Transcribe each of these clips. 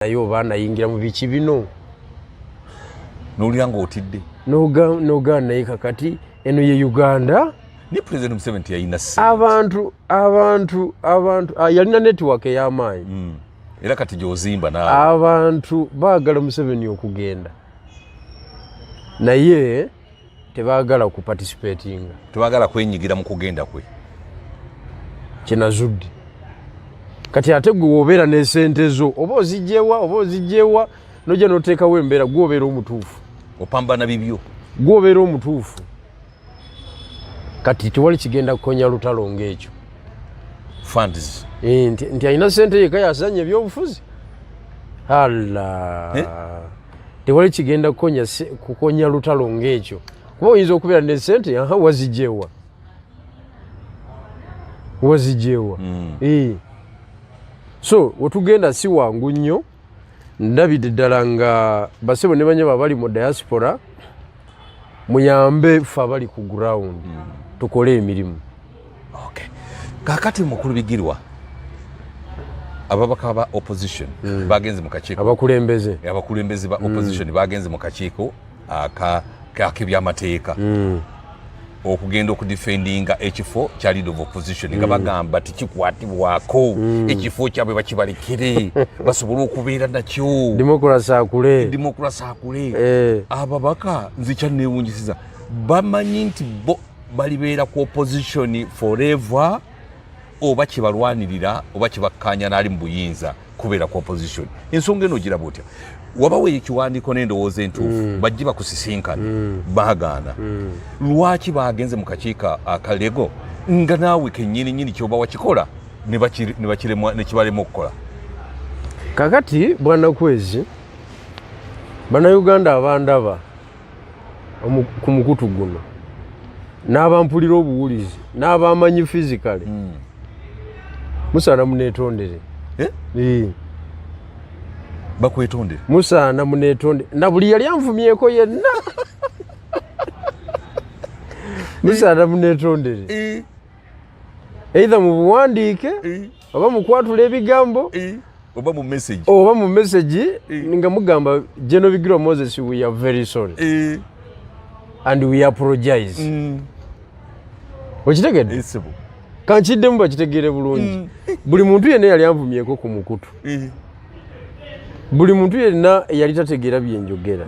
nayo baana yingira mu biki bino n'olyango otidde noga naye kakati eno ye Uganda ni President Museveni yayina abantu yalina network ey'amaanyi era kati gyozimba nawe abantu baagala Museveni okugenda naye tebaagala ku participatinga tebaagala kwenyigira mu kugenda kwe kinazudde kati ate gwe wobeera n'esente zo oba ozigyewa nojja n'oteekawo embeera gwe obeera omutuufu opambana bibyo gwe obeera omutuufu kati tewali kigenda kukonya lutalo ng'ekyo funds nti alina sente yeka yasanya ebyobufuzi tewali kigenda kukonya lutalo ng'ekyo kuba oyinza okubeera ne sente wazigyewa so wetugenda si wangu nnyo ndabidde ddala nga basebo ne banyaba bali mu diaspora muyambe ffe abali ku ground tukole emirimu. Okay. Kakati mukulu Bigirwa ababaka ba opposition bagenze mu kakiiko abakulembeze ba opposition bagenze mu kakiiko k'ebyamateeka okugenda okudefendinga ekifo kya leader of opposition nga bagamba tikikwatibwako ekifo kyabwe bakibalekere basobole okubeera nakyo demokrasi akule ababaka nze kyanneewunyisiza bamanyi nti bo balibeera ku opposition forever oba kibalwanirira oba kibakkaanya n'ali mu buyinza kubeera ku opposition. Ensonga eno giraba otya? Wabawo ekiwandiiko n'endowooza entuufu bajje bakusisinkana baagaana lwaki bagenze mu kakiiko akalego nga naawe kennyini kyoba wakikola ne kibalema okukola? Kakati bwana Kwezi bannayuganda abandaba ku mukutu guno n'abampulira obuwulizi n'abamanyi physically musaana muneetondere bakwetondere musaana muneetondere na buli yali anvumyeko yenna musaana muneetondere either mu buwandiike oba mukwatula ebigambo oba mu message nga mugamba General Bigirwa Moses, we are very sorry and we apologize. Okitegedde? Kankiddemu bakitegeere bulungi. Buli muntu yenna yali anvumyeko ku mukutu. Buli muntu yenna yali tategeera byenjogera.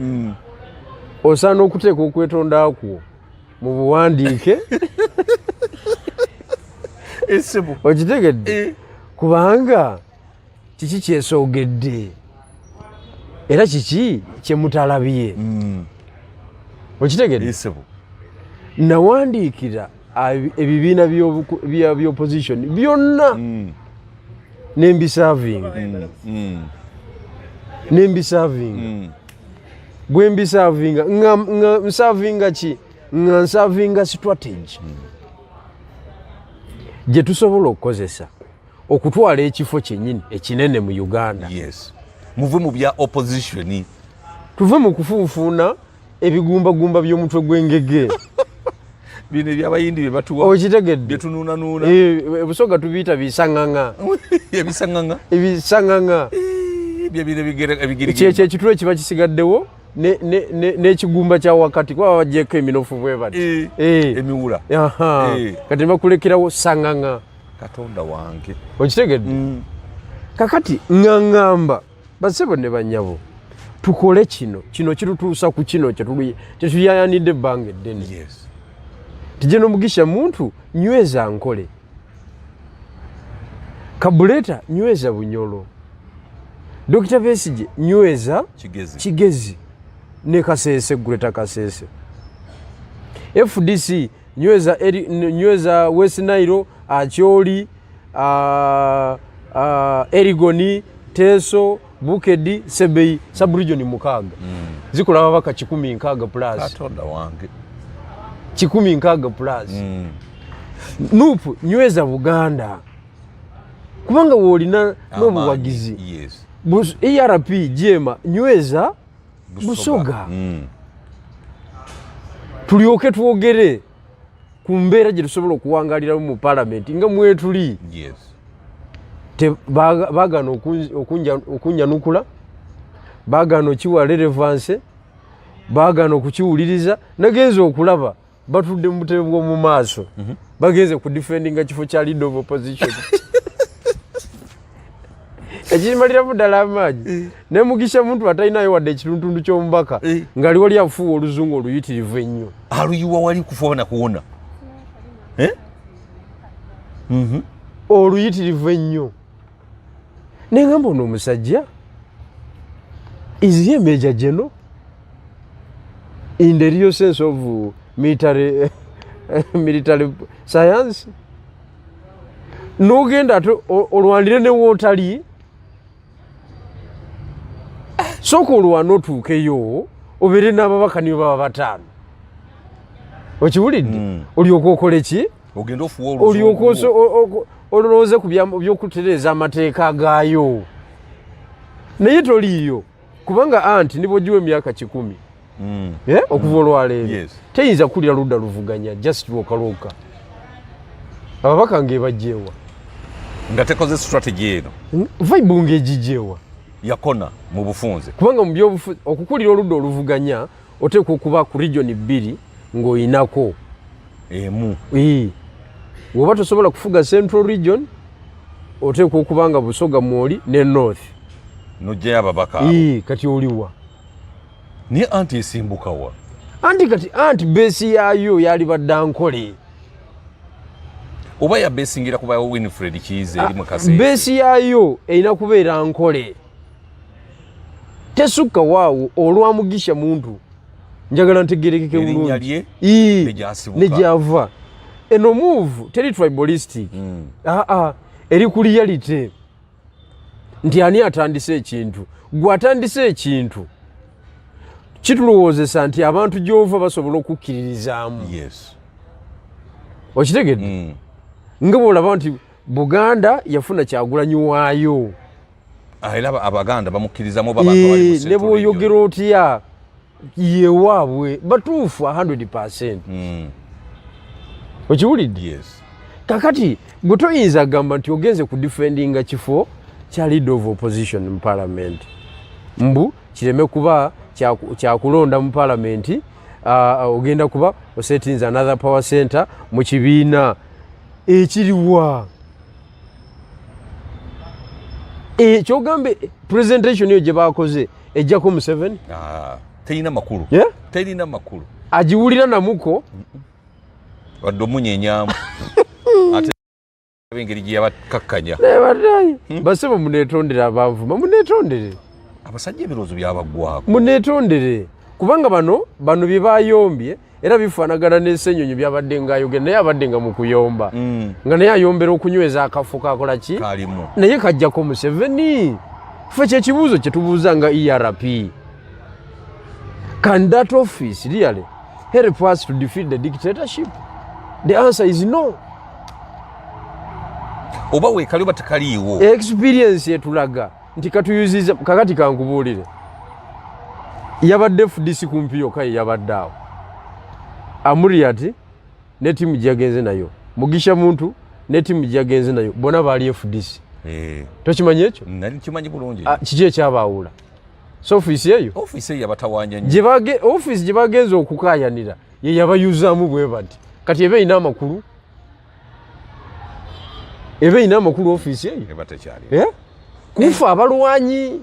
Osaana okuteeka okwetonda kwo mu buwandiike. Okitegedde? Kubanga kiki kyesoogedde era kiki kyemutalabye. Okitegedde? Nawandiikira ebibiina by'opposition byonna nembisavinga bwe mbisavinga nga nsavinga ki nga nsavinga strategy gye tusobola okukozesa okutwala ekifo kyennyini ekinene mu Uganda. Muve mu bya opposition tuve mu kufunfuna ebigumbagumba by'omutwe gw'engege bino ebyabayindi bye batuwa okitegedde bye tunuunanuuna ebusoga tubiyita bisaŋŋaŋa kyekyo ekitule kiba kisigaddewo n'ekigumba kya wakati kuba bagyeko eminofu bwe bati emiwula kati bakulekerawo saŋŋaŋa. Katonda wange okitegedde kakati ŋŋaŋŋamba basebo ne bannyabo tukole kino kitutuusa ku kino kyetuyayanidde ebbanga eddene. Tije n'omugisha muntu nyweza nkole Kabuleta nyweza Bunyolo, Dr. Besigye nyweza Kigezi ne Kasese Guleta Kasese, FDC nyweza West Nile Acholi Erigoni Teso Bukedi Sebei Saburigioni mukaaga zikola ababaka 16 plus. Katonda wange 16 plus. Nupu nyweza Buganda kubanga wolina n'obuwagizi. ERP Jema nyweza Busoga. Tulyoke twogere ku mbeera gye tusobola okuwangalira mu parliament nga mwetuli. Bagana okunyanukula baagana okiwa relevance, baagana okukiwuliriza. Nagenze okulaba batudde mu butebe bw'omu maaso bagenze ku defendinga kifo kya leader of opposition. Ekimaliramu ddala amaanyi ne Mugisha muntu atalinayo wadde ekituntundu ky'omubaka ng'ali wali afuuwa oluzungu oluyitirivu ennyo. Aluyiwa wali kufa na kuwona. Oluyitirivu ennyo. Ne ngamba ono omusajja is he a major general in the real sense of military science? N'ogenda ate olwanire ne wootali sooka olwana otuukeyo obeere n'ababaka nibo baba bataano. Okiwulidde? Olyoka okole ki? Ogenda ofuwa oluzungu. Olyoka olowooze ku by'okutereeza amateeka gaayo. Naye toliiyo kubanga anti nibo giwa emyaka 10 okuva olwaleero teyinza kulira ludda luvuganya just lwokalwoka. Ababaka ng'ebajjeewa nga tekoze strategy eno vibe ng'egijeewa yakona mu bufunze kubanga mu byobufunze okukulira oludda oluvuganya oteekwa okuba ku region 2 ng'oyinako emu. Bw'oba tosobola kufuga central region oteekwa okuba nga Busoga mwoli ne north nojjayo ababaka kati oliwa naye anti esimbukawa anti beesi yaayo yali baddankole oba yabeesingira kuba Winfred Kiize eri mu kaseera. Beesi yaayo erina kubeera nkole tesukka waawo olwa Mugisha muntu njagala ntegerekeke bulungi nejava eno move teri tribalistic eri ku reality nti ani atandise ekintu gwe atandise ekintu kitulowoozesa nti abantu gy'ova basobola okukkiririzaamu. Okitegedde? Nga bw'olaba nti Buganda yafuna Kyagulanyi waayo era Abaganda bamukkirizamu babantu bali mu ne bw'oyogera otya yewaabwe batuufu 100%. Okiwulidde? Kakati gwe toyinza gamba nti ogenze ku defendinga kifo kya leader of opposition mu parliament mbu kireme kuba kyakulonda mu parliament ogenda kuba osetinza another power center mu kibiina ekiriwa kyogambe presentation eyo gye baakoze ejjako Museveni terina makulu terina makulu agiwulira namuko wadde omunyenyaamu ate engeri gye yabakakkanya basema muneetondere abanvuma muneetondere abasajja ebirowoozo byabaggwako muneetondere kubanga bano bye bayombye era bifaanagana n'ensenyonyo byabadde ng'ayogera naye abadde nga mu kuyomba nga naye ayombera okunyweza akafo kakola ki naye kajjako Museveni. Ffe kyekibuuzo kye tubuuza nga ERP, can that office really help us to defeat the dictatorship? The answer is no. Oba weekali oba tekaliiwo experience etulaga nti katuyuziza kakati kankubuulire yabadde FDC kumpi yokka yabadde awo Amuriat ne timu gyagenze nayo Mugisha muntu ne timu gyagenze nayo bona baali FDC. Tokimanyi ekyo? Nali kimanyi bulungi. Kiki ekyabaawula? So office eyo yabatawanya nnyo. Office gye bagenze okukaayanira ye yabayuzaamu bwe bati kati ebe ina amakulu office eyo eba tekyali kufa abalwanyi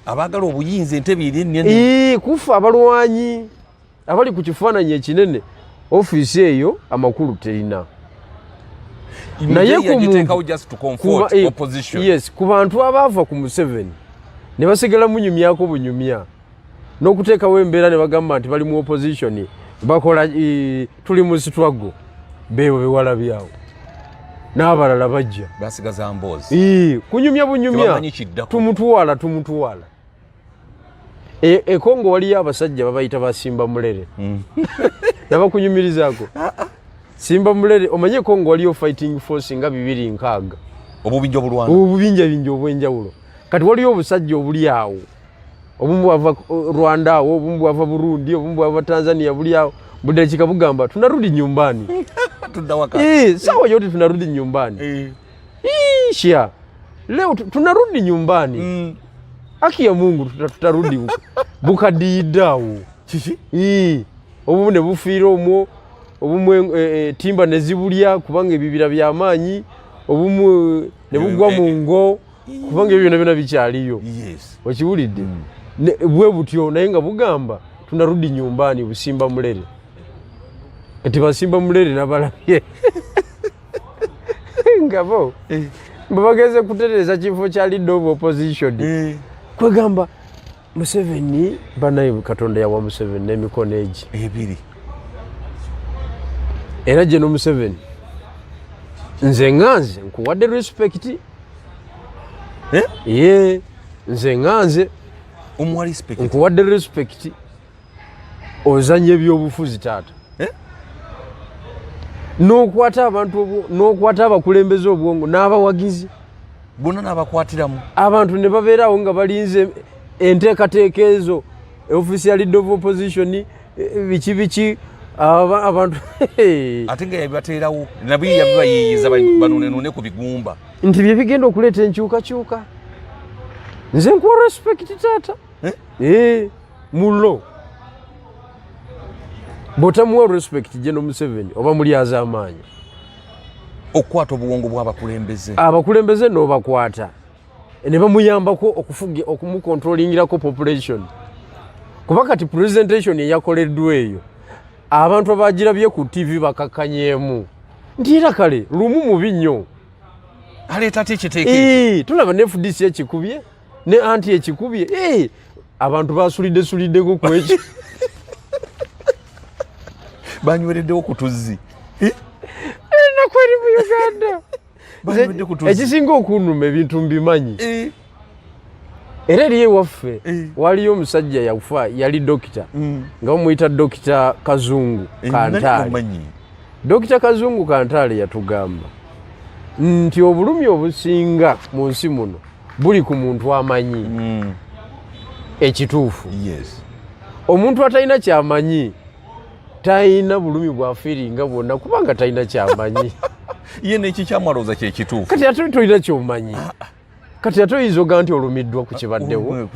abaagala obuyinza entebe eri ennene kufa abalwanyi abali ku kifaananyi ekinene office eyo amakulu terina. Naye ku bantu abaava ku Museveni ne basigala munyumyako bunyumya n'okuteekawo embeera ne bagamba nti bali mu opposition bakola tuli mu struggle beewo bewalabyawo n'abalala bajja basigaza mboozi kunyumya bunyumya tumutwala Kongo waliyo abasajja babayita basimba mulere nabakunyumirizaako Simba mulere omanye Kongo waliyo fighting force nga 206 obubinja obwenjawulo kati waliyo obusajja obuli awo obumu bwava Rwanda awo obumu bwava Burundi obumu bwava Tanzania buli awo budde kikabugamba tunarudi nyumbani sawa yote tunarudi nyumbani shia leo tunarudi nyumbani haki ya Mungu tutarudi bukadiidawo kiki obumu ne bufiira omwo obumwe timba ne zibulya kubanga ebibira by'amaanyi obumu ne bugwa mu ngo kubanga ebyo byonna bikyaliyo okiwulidde bwe butyo naye nga bugamba tunarudi nyumbani busimba mulere kati basimba mulere nabalabye ngabo bageze kutereza kifo kya leader of opposition kwegamba Museveni banaye Katonda yawa Museveni n'emikono egi ebiri era gye no Museveni nze nganze nkuwadde respect nze nganze omuwa respect nkuwadde respect ozanye ebyobufuzi taata n'okwata abantu n'okwata abakulembeze obwongo n'abawagizi bonna n'abakwatiramu abantu ne babeerawo nga balinze enteekateeka ezo official leader of opposition biki abantu ate nga yabibateerawo nabyo yabibayiiyiza banunenune ku bigumba nti bye bigenda okuleeta enkyukakyuka nze nkuwa respect taata mulo bw'otamuwa respect gye no Museveni oba mulyaza amaanyi okukwata obuwongo bw'abakulembeze abakulembeze n'obakwata ne bamuyambako okumukontrolingirako population kuba kati presentation eyakoleddwa eyo abantu abagirabye ku TV bakakkanyeemu nti era kale lumu mubi nnyo aleeta ate ekiteeke tulaba ne FDC ekikubye ne anti ekikubye abantu basuliddeko ku ekyo banywereddewo ku tuzzi nakweri mu Uganda ekisinga okunuma ebintu mbimanyi era eriyo ewaffe waliyo omusajja yafa yali dokita nga bamuyita Dokita Kazungu Kantaale Dokita Kazungu Kantaale yatugamba nti obulumi obusinga mu nsi muno buli ku muntu amanyi ekituufu omuntu atalina kyamanyi talina bulumi bwafiiringa bwonna kubanga talina kyamanyi ye neki kyamwalooza kyekituufu kati ate tolina kyomanyi kati ate oyinza nti olumiddwa ku kibaddewo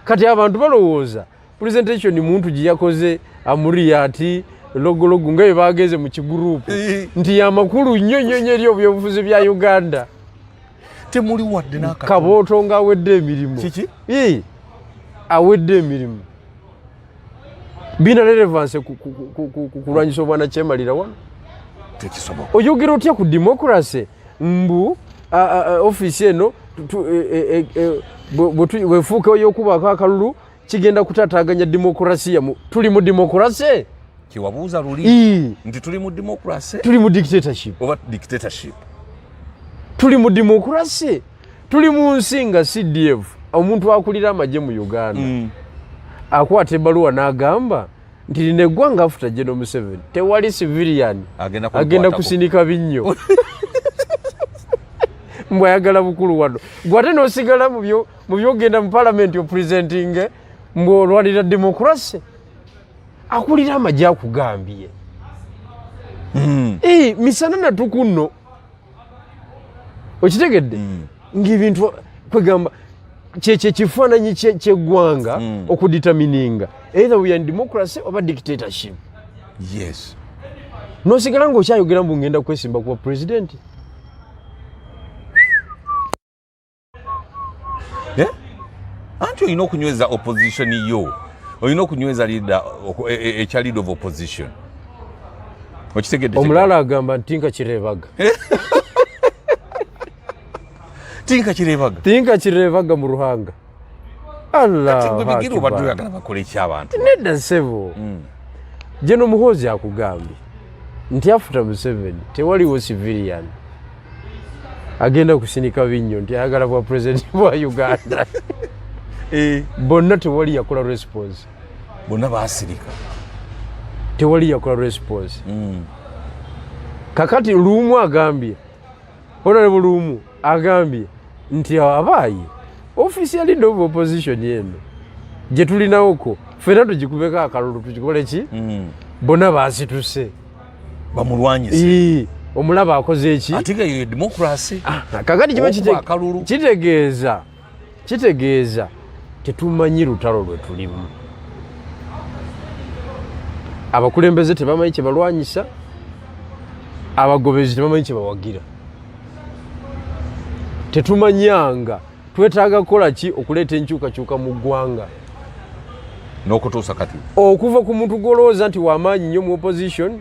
kati abantu balowooza presentation muntu gye yakoze amuriyaati logologo nga bwe baageze mu kiguruupu nti yamakulu nnyo nnyo eri obyobufuzi bya Uganda temuli wadde n'akatono Kabooto nga awedde emirimu awedde emirimu bina relevance kulwanyisa obwana kyemalira wano tekisoboka oyogera otya ku democracy mbu office eno bwefuuka ey'okubako akalulu kigenda kutaataaganya demokrasiya tuli mu demokrasi kiwabuuza luli nti tuli mu demokrasi tuli mu dictatorship oba dictatorship tuli mu demokrasi tuli mu nsi nga CDF omuntu akulira amagye mu Uganda akwata ebbaluwa n'agamba nti lino eggwanga afuta General Museveni tewali civilian agenda kusindika binnyo mbwe ayagala bukulu wano gwe ate n'osigala mu byogenda mu palamenti opresenting mbwe olwalira demokrasi akulira amagye akugambye misana natukuno okitegedde ng'ebintu kwegamba kyekifaananyi ky'eggwanga okuditamininga either we are in democracy oba dictatorship n'osigala ng'okyayogera mbu ngenda kwesimba kuba president anti olina okunyweza opposition yo olina okunyweza ekya leader of opposition okitegedde omulala agamba nti tinka kireebaga tinka kireebaga mu Ruhanga Bigirwa oyagala bakole ki abantu nedda ssebo General Muhoozi akugambye nti afuta Museveni tewaliwo civilian agenda kusinika binnyo nti ayagala bwa president bwa Uganda bonna tewali yakola response bonna baasirika tewali yakola response kakati lumu agambye honorable lumu agambye nti abaayi official leader of opposition yeno gye tulinawoko ffena tugikubeko akalulu tukikole ki bonna baasituse bamulwanyise omulaba akoze eki ate nga yo democracy kakati kiba kitegeeza kitegeeza tetumanyi lutalo lwe tulimu. Abakulembeze tebamanyi kye balwanyisa, abagobezi tebamanyi kye bawagira. Tetumanyanga twetaaga kukola ki okuleeta enkyukakyuka mu ggwanga. N'okutuusa kati okuva ku muntu gw'olowooza nti w'amaanyi nnyo mu opposition,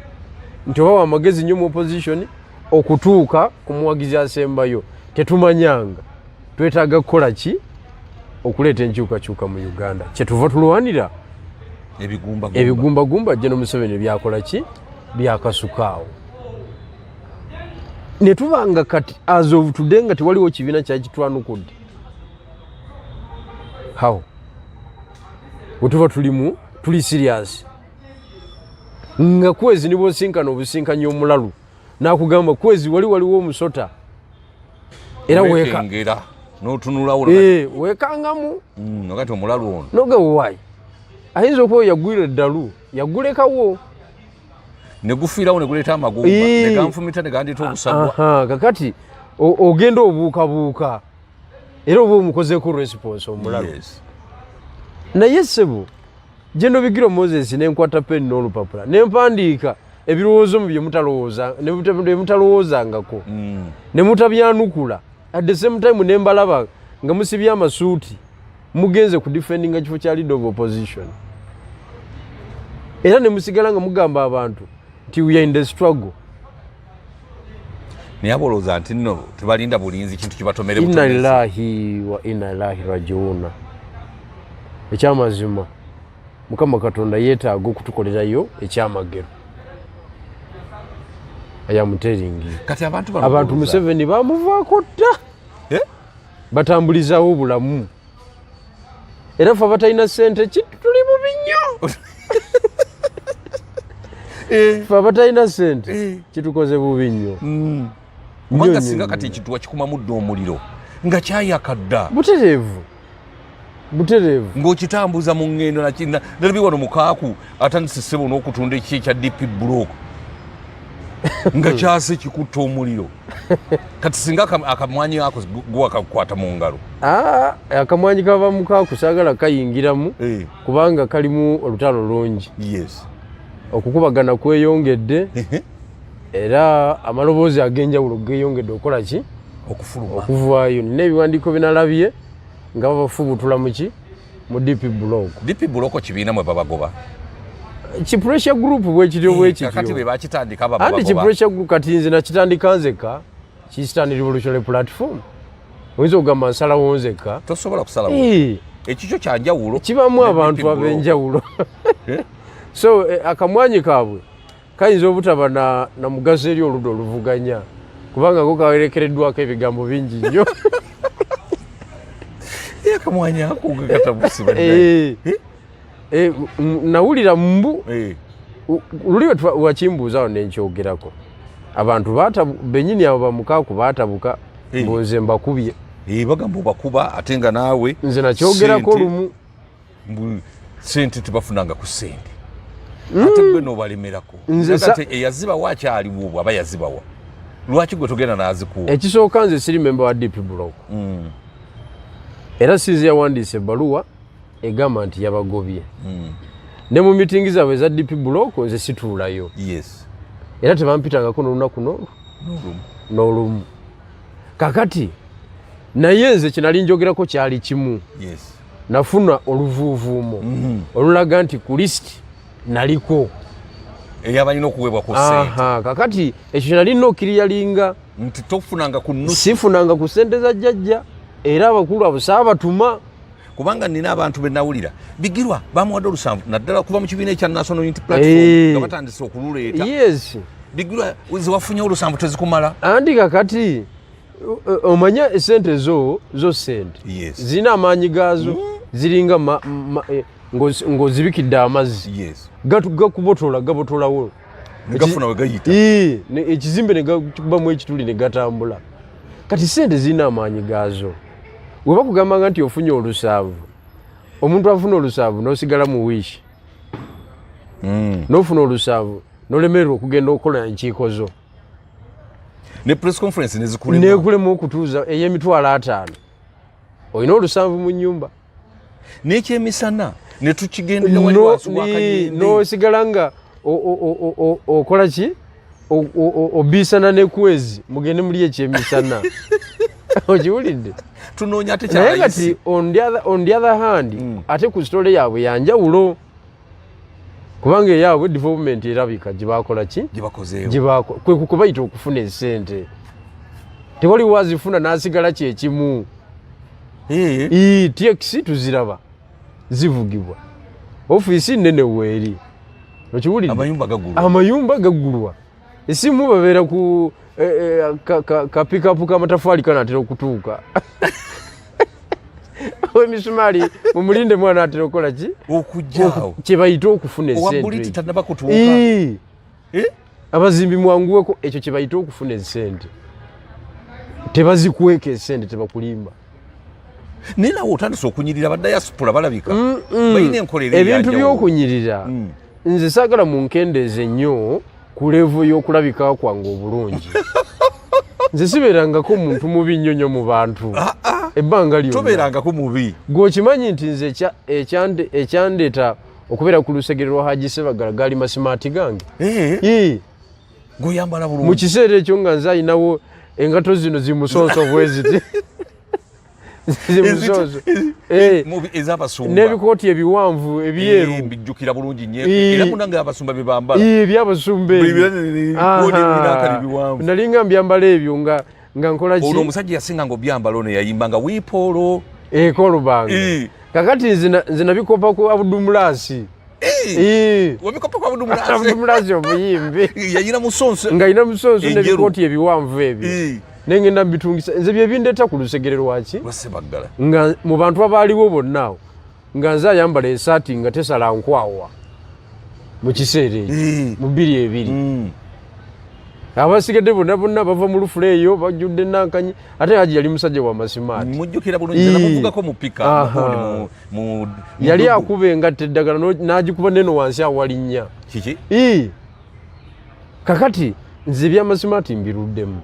nti oba w'amagezi nnyo mu opposition, okutuuka ku muwagizi asembayo, tetumanyanga twetaaga kukola ki okuleeta enkyukakyuka mu Uganda. Kyetuva tulwanira ebigumbagumba Gen. Museveni byakola ki byakasukaawo. Ne tubanga kati as of today nga tewaliwo kibiina kyakitwanukudde. How? Wetuva tuli serious. Nga kwezi nibo sinkana obusinkanye omulalu. Nakugamba kwezi waliwo omusota. Era wekengera n'otunula wekangamu. Nogati omulalu ono. Noga why? Ayinza okuba yagwira eddalu, yagulekawo. Ne gufiirawo ne guleeta amagumba, ne ganfumita ne gandita obusagwa. Kakati ogenda obuukabuuka. Era oba omukozeeko response omulalu. Yes. Naye ssebo Gen. Bigirwa Moses nenkwata pen n'olupapula ne mpandiika ebirowoozo mu bye mutalowoozangako ne mutabyanukula. At the same time ne mbalaba nga musibye amasuuti mugenze ku defendinga kifo kya leader of opposition. Era ne musigala nga mugamba abantu nti we are in the struggle. Naye abolooza nti nno tebalinda bulinzi kintu kibatomere butomezi. Inna lillahi wa inna ilaihi rajiuna. Ekyamazima Mukama Katonda yeetaaga okutukolerayo ekyamagero. Ayamuteringi. Kati abantu Museveni bamuvaako dda. Batambulizawo obulamu. Era ffe abatalina ssente tuli bubi nnyo. Ffe abatalina ssente kitukoze bubi nnyo. Kubanga singa kati ekintu wakikuma muddo omuliro nga kyayaka dda. Butereevu ng'okitambuza mu ŋŋendo nalabi wano mukaaku atandise ssebo n'okutunda ekiki ekya DP block nga kyase kikutta omuliro. Kati singa akamwanyi ako gwakakwata mu ngalo. Akamwanyi kava mukaaku saagala kayingiramu kubanga kalimu olutalo lungi. Yes. Okukubagana kweyongedde era amaloboozi ag'enjawulo geeyongedde okukola ki okuvaayo. Nina ebiwandiiko binalabye nga babafubutula muki mu DP block. DP block kibiina mwe babagoba. Pressure group bwekityo. Kati bwe bakitandika babagoba. Anti pressure group kati nze nakitandika nzeka Eastern Revolutionary Platform. Oyinza okugamba nsalawo nzeka. Tosobola kusalawo. Ekikyo kya njawulo. Kibamu abantu ab'enjawulo. So akamwanyi kaabwe kayinza obutaba na mugaso eri oludda oluvuganya kubanga ko kawerekereddwako ebigambo bingi nnyo. Akamwanyi ako gakatabusiba. Nawulira mbu luli wakimbuuzawo nenkyogerako abantu benyini abo bamukaaku baatabuka mbunze mbakubye. Bagamba obakuba ate nga naawe nze nakyogerako lumu sente tebafunanga ku sente ate gwe n'obalemerako. Eyazibawo akyaliwo obwo aba yazibawa. Lwaki gwe togenda n'azikuwa? Ekisooka nze siri memba wa DP block. Era Sizia yawandiise ebbaluwa egamba nti yabagobye. Ne mu mitingi zaabwe eza DP block nze situulayo. Yes. Era tebampitangako n'olunaku n'olumu. Kakati naye nze kinali njogerako kyali kimu. Yes. Nafuna oluvuuvuumo olulaga nti ku lisiti naliko. Eyabalina okuweebwa ku ssente. Kakati ekyo nalina okiriyalinga nti tofunanga ku nusu. Sifunanga ku ssente za jjajja. Era abakulu abo saabatuma kubanga nina abantu benawulira Bigirwa bamuwadde olusanvu naddala kuva mu kibiina ekya National Unity Platform nga batandise okululeeta. Yes. Bigirwa ziwafunye olusanvu tezikumala. Andi kakati omanya esente zo sente. Yes. Zina amaanyi gaazo ziringa ng'ozibikidde amazzi. Yes. Gabotolawo. Gafuna we gayita. Ekizimbe ne gakubamu ekituli ne gatambula. Kati sente zina amaanyi gaazo. Weba kugambanga nti ofunye olusanvu. Omuntu afuna olusanvu n'osigala mu wiishi. N'ofuna olusanvu n'olemererwa okugenda okukola enkiiko zo. Ne press conference nezikulemu okutuuza ey'emitwalo 5. olina olusanvu mu nnyumba n'ekyemisana ne tukigendera wali wansi wakayindi n'osigala nga okola ki obiisana nekwezi mugende muli ekyemisana okiwulidde tunoonya ate naye kati on the other hand ate ku sitole yaabwe yanjawulo kubanga eyaabwe development erabika gyebakola ki kwe kubayita okufuna esente tewali wazifuna n'asigala kyekimu tx tuziraba zivugibwa ofiisi nnene weeri okiwulidde amayumba gaggulwa esimu babeera ku kapikapu kamatafaali kanaatera okutuuka emisumaali mumulinde mwana atera okukola ki okujjaawo kyebayita okufuna esente abazimbi mwanguweko ekyo kyebayita okufuna esente tebazikweka esente tebakulimba naye nawe otandise okunyirira badayasipula balabika balina enkolero ebintu by'okunyirira nze saagala munkendeeze nnyo ku levo y'okulabika kwange obulungi nze sibeerangako muntu mubi nnyonnyo mu bantu ebbanga tobeerangako mubi gweokimanyi nti nze ekyandeeta okubeera ku lusegere lwa Haji Sebagala gaali masimaati gange goyambala bulungi mu kiseera ekyo nga nze ayinawo engato zino zimusonso bweziti n'ebikooti ebiwanvu ebyeru bijjukira bulungi nnyo era munange abasumba bye bambala ebyabasumba nalinga mbyambala ebyo nga nkola ki olwo omusajja yasinga nga obyambala ono yayimba nga wiipoolo kolubanga kakati nze nabikopa ku Abudumulasi wabikopa ku Abudumulasi obuyimbi yayina musonso nga yina musonso n'ebikooti ebiwanvu ebyo nengenda mbitungisa nze byebindeeta ku lusegere lwaki nga mu bantu abaaliwo bonna awo nga nze ayambala esaati nga tesala nkwawa mu kiseera ekyo mu 2 abasigadde bonna bava mu lufula eyo bajjudde nankanyi ate Haji yali musajja wa masimaati mujjukira bulungi namuvugako mu pika yali akuba engatta eddagala n'agikuba neno wansi awalinnya kiki kakati nze ebyamasimaati mbiruddemu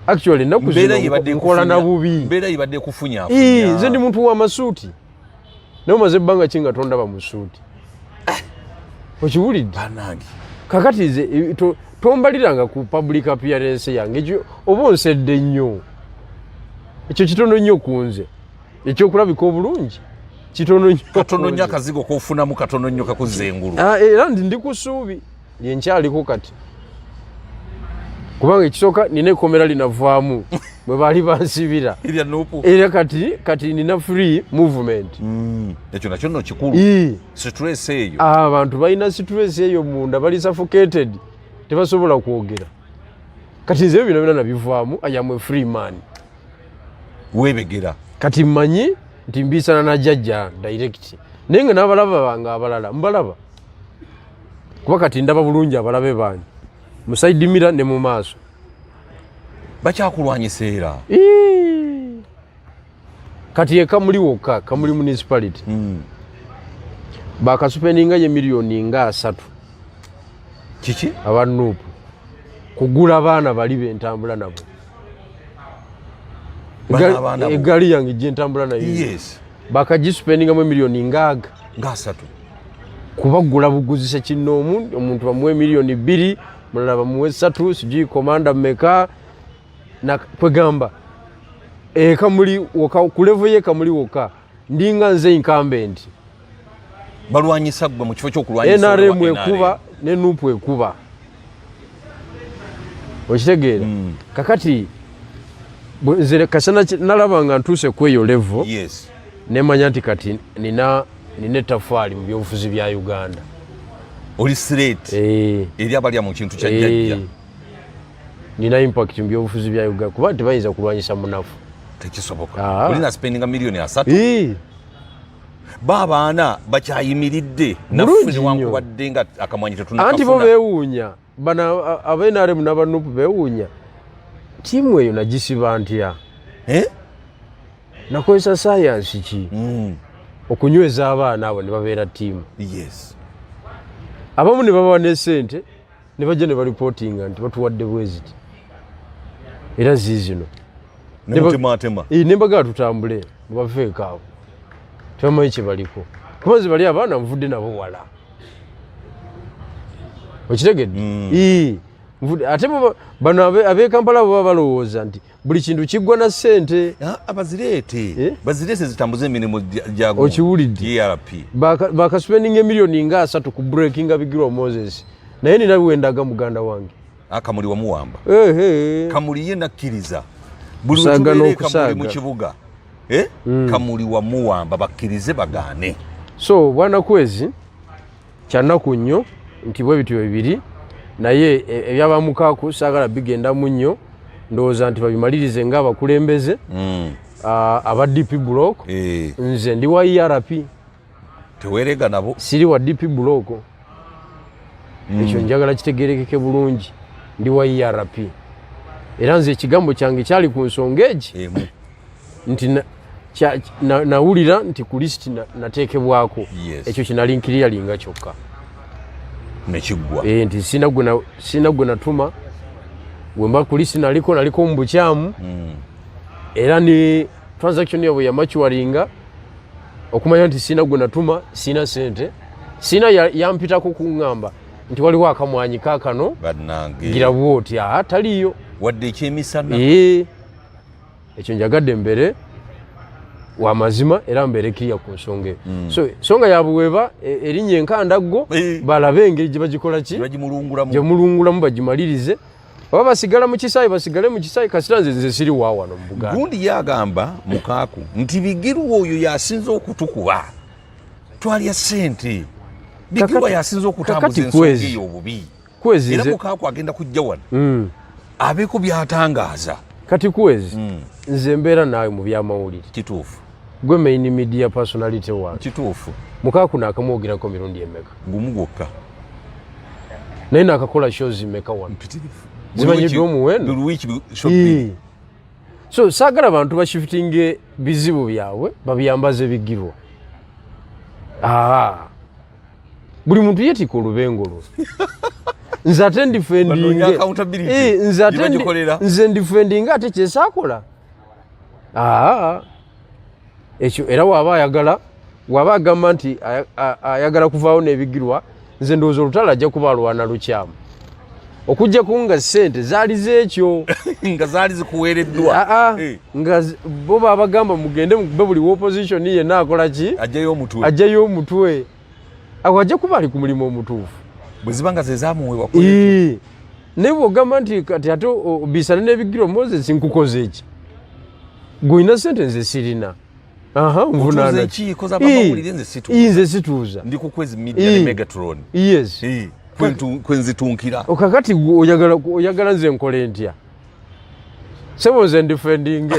actually ennaku zino nkola na bubi mbeera yibadde kufunya nze ndi muntu wa masuuti naye omaze ebbanga ki nga tondaba mu suuti okiwulidde kakati nze tombaliranga ku public appearance yange ekyo oba onsedde nnyo ekyo kitono nnyo ku nze ekyokulabika obulungi kitono nnyo akazigo kofunamu katono nnyo kakuzza engulu era ndi ku ssuubi lyenkyaliko kati kubanga ekisooka nina ekkomera linavaamu bwe baali bansibira era kati nina free movement ekyo nakyo nno kikulu stress eyo abantu balina stress eyo munda bali suffocated tebasobola kwogera kati nze bino byonna nabivaamu I am a free man webegera kati mmanyi nti mbisana na jjajja direct naye nga n'abalaba bange abalala mbalaba kuba kati ndaba bulungi abalabe bange musaidi mira ne mu maaso bakyakulwanyisa era kati yekamuli wokka kamuli municipality bakasupeninga ye miliyoni nga 3 kiki abanupu kugula abaana bali bentambula nabo egali yange gyentambula nayo bakagisupeningamu miliyoni nga 3 kubagula buguzisa kinoomu omuntu bamuwe miliyoni 2 mulala bamuwe 3 sijui komanda mmeka na kwegamba kamuli woka ku level ye kamuli woka ndinga nze incumbent balwanyisa gwe mu kifo ky'okulwanyisa NRM ekuba ne nupu ekuba okitegeera kakati nze kasana nalabanga ntuse kweyo level nemanya nti kati nina ettafaali mu byobufuzi bya Uganda oli straight eri abalya mu kintu kya jjajja nina impact mu byobufuzi bya Uganda kuba tebayinza kulwanyisa munafu tekisoboka olina spendinga miliyoni 3 babaana bakyayimiridde naffe newankubadde nga akamwanyi tetunakafuna anti bo beewuunya bana abenaremu n'abanupu beewuunya tiimu eyo nagisiba ntya nakozesa sayansi ki okunyweza abaana abo ne babeera ttiimu abamu ne babawa n'essente ne bajja ne baripootinga nti batuwadde bweziti era ziizino nembaga tutambule mubafeeka abo tebamanyi kye baliko kubazi bali abaana nvudde nabo wala okitegedde ate bano ab'e Kampala baba balowooza nti buli kintu kiggwa na ssente bazireete zitambuza emirimu gyago okiwulidde bakasupendinga emiliyoni nga 3 ku breakinga Bigirwa Moses naye nina wendaga muganda wange Kamuli wamuwamba Kamuli ye nakkiriza buli kamuli mu kibuga Kamuli wamuwamba bakkirize bagaane so bwana Kwezi kyanaku nnyo nti bwe bityo bibiri naye ebyabamukaaku saagala bigenda mu nnyo ndowooza nti babimalirize ng'abakulembeze aba DP block nze ndi wa ERP teweerega nabo siri wa DP block ekyo njagala kitegerekeke bulungi ndi wa ERP era nze ekigambo kyange kyali ku nsonga egi nti nawulira nti ku lisiti nateekebwako ekyo kinalinkirira linga kyokka nekiggwa nti sina gwe natuma bwemba ku lisiti naliko mu bukyamu era ne transaction yabwe yamakiwalinga okumanya nti sina gwe natuma sina sente sina yampitako kuŋŋamba nti waliwo akamwanyi kaakano gira bwoti taliyo wadde ekyemisana ekyo njagadde mbere wa mazima era mberekirya ku nsonga eyo so ensonga yabwe weba erinnya enkandaggo balabe engeri gye bagikola ki gye mulungulamu bagimalirize oba basigala mu kisaayi basigale mu kisaayi kasita nze siri waawano mu Buganda gundi yagamba mukaaku nti Bigirwa oyo yasinze okutukuba twalya ssente Bigirwa yasinze okutambuza ensonga eyo obubi era mukaaku agenda kujja wano abeeko byatangaaza kati Kwezi nze mbeera naawe mu byamawulire kituufu gwe main media personality wange kituufu mukaaku naakamwogerako mirundi emeka gumu gwokka naye naakakola shows meka wano zimanyiddwa omuwendo so saagala bantu bashiftinge bizibu byabwe babiyambaze Bigirwa buli muntu yeetika olubengo lwe nze ate nze ndifendinga ate kyesaakola ekyo era waba agamba nti ayagala kuvaawo n'Ebigirwa nze ndowooza olutalo ajja kuba alwana lukyamu okujjaku nga ssente zaali zeekyo nga zaali zikuweereddwa nga bo babagamba mugende mukube buli opposition yenna akola ki ajjayo omutwe awo ajja kuba ali ku mulimu omutuufu bwe ziba nga ze zaamuweebwa naye bw'ogamba nti kati ate obisane n'Ebigirwa Moses nkukoze eki gwina ssente nze sirina nze situuza ndi ku Kwezi Media ne Megatron yes kwenzitunkira okakati oyagala nze nkole ntya sebo nze ndifendinge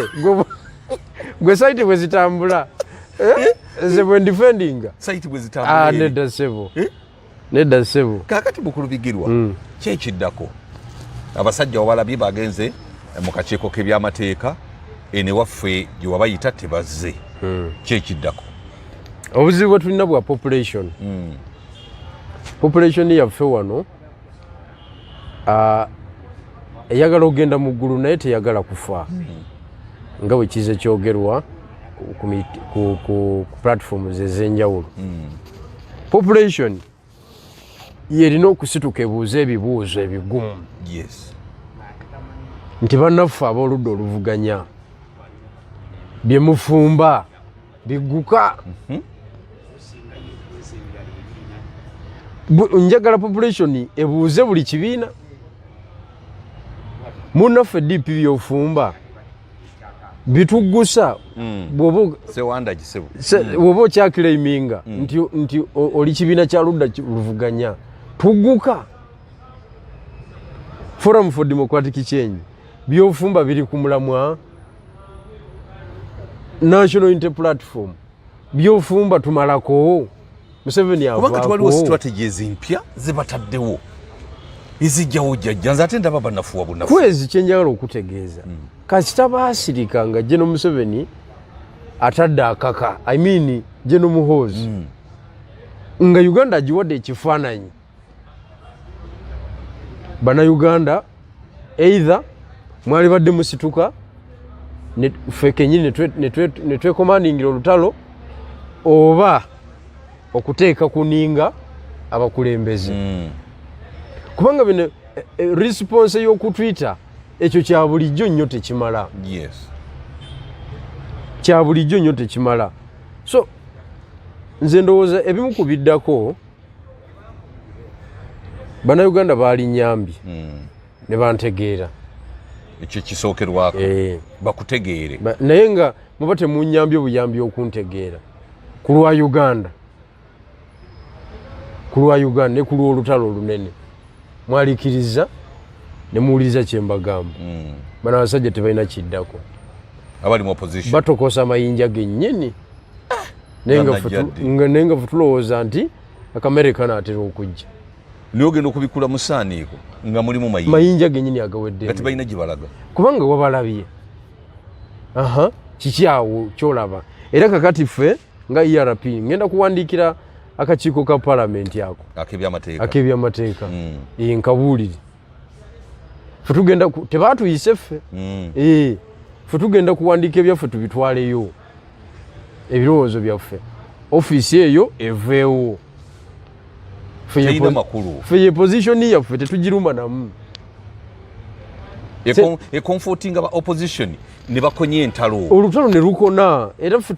gwe saiti bwe zitambula nze bwe ndifendinga saiti bwe zitambula nedda sebo kakati bukulu Bigirwa kyekiddako abasajja wabalabye bagenze mu kakiiko k'ebyamateeka ene waffe gye wabayita tebazze kyekiddako obuzibu bwe tulina bwa population population yaffe wano eyagala ogenda mu ggulu naye teyagala kufa nga bwe kize kyogerwa ku platforms ez'enjawulo population yerina okusituka ebuuza ebibuuzo ebigumu nti bannaffe ab'oludda oluvuganya bye mufumba bigguka njagala population ebuuze buli kibiina munnaffe DP byofumba bituggusa bw'oba okyakiraiminga nti oli kibiina kya ludda luvuganya tugguka Forum for Democratic Change byofumba biri ku mulamwa National Unity Platform byofumba tumalako Museveni avaako kubanga twaliwo strategies empya zibataddewo ezijjawo jjajja nze ate ndaba banafuwa bunafu Kwezi kyenjagala okutegeeza kasita baasirika nga General Museveni atadde akaka I mean General Muhoozi nga Uganda agiwadde ekifaananyi bannayuganda either mwali badde musituka ffe kenyini ne twekomaningira olutalo oba okuteeka kuninga abakulembeze kubanga bino response y'okutwita ekyo kya bulijjo nnyo tekimala. Yes. Kya bulijjo nnyo tekimala. So nze ndowooza ebimu ku biddako bannayuganda baali nyambi ne bantegeera ekyo kisookerwako bakutegeere naye nga muba temunyambye obuyambi okuntegeera ku lwa Uganda ne ku lw'olutalo olunene mwalikiriza ne muwuliriza kye mbagamba. Bano abasajja tebalina kiddako abali mu opposition batokosa amayinja gennyini naye nga ffe tulowooza nti akamere kanaatera okujja niyo genda okubikula mu ssaaniiko nga mulimu mayinja gennyini agawedde kati balina gye balaga kubanga wabalabye kikyawo kyolaba era kakati ffe nga ERP ngenda kuwandiikira akakiiko ka palamenti ako ak'ebyamateeka nkabuulire ffe tugenda tebaatuyise ffe ffe tugenda kuwandiika ebyaffe tubitwaleyo ebirowoozo byaffe ofiisi eyo eveewo ffe ye pozitioni yaffe tetugiruma namu ekomforting aba opposition ne bakonya entalo olutalo ne lukona era ffe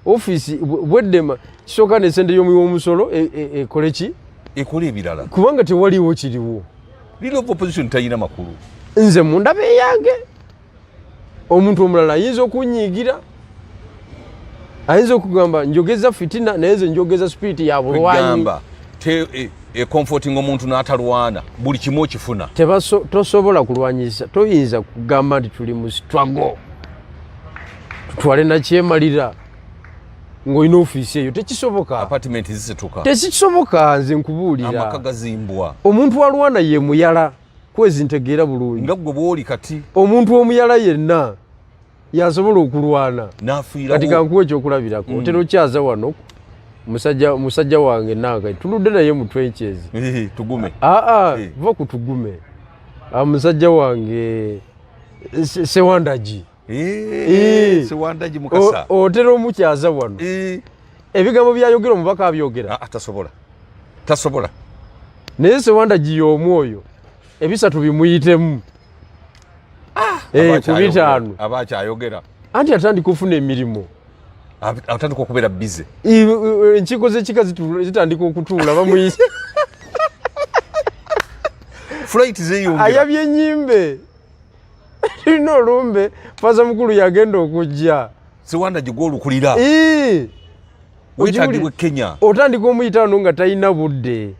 ofiisi bweddema kisooka n'essente y'omuwi w'omusolo ekole ki ekola ebirala kubanga tewaliwo kiriwo leader of opposition talina makulu nze mundaba eyange omuntu omulala ayinza okunyiigira ayinza okugamba njogeza fitina naye nze njogeza spiriti ya bulwanyi comforting omuntu n'atalwana buli kimu okifuna tosobola kulwanyisa toyinza kugamba nti tuli mu struggle tutwale nakyemalira ng'olina ofiisi eyo tekisoboka apartment zisituka tekisoboka nze nkubuulira amaka gazimbwa omuntu alwana ye muyala kwezi ntegeera bulungi nga gwe bw'oli kati omuntu omuyala yenna yasobola okulwana n'afiirawo kati kankuwa ekyokulabirako otera okyaza wano musajja wange nange tuludde naye mu trenches tugume va ku tugume musajja wange Sewandagi Sewandagi mukasa otera omukyaza wano ebigambo byayogera omubaka abyogera tasobola naye Sewandagi y'omwoyo ebisatu bimuyitemu ku bitaano abakyayogera anti atandika okufuna emirimu atandika okubeera bize enkiiko z'ekika zitandika okutuula bamuyise flight zeyongera ayabye ennyimbe tulina olumbe faza mukulu yagenda okujja Sewandagi gw'olukulira weetagibwa Kenya otandika omuyitaano nga talina budde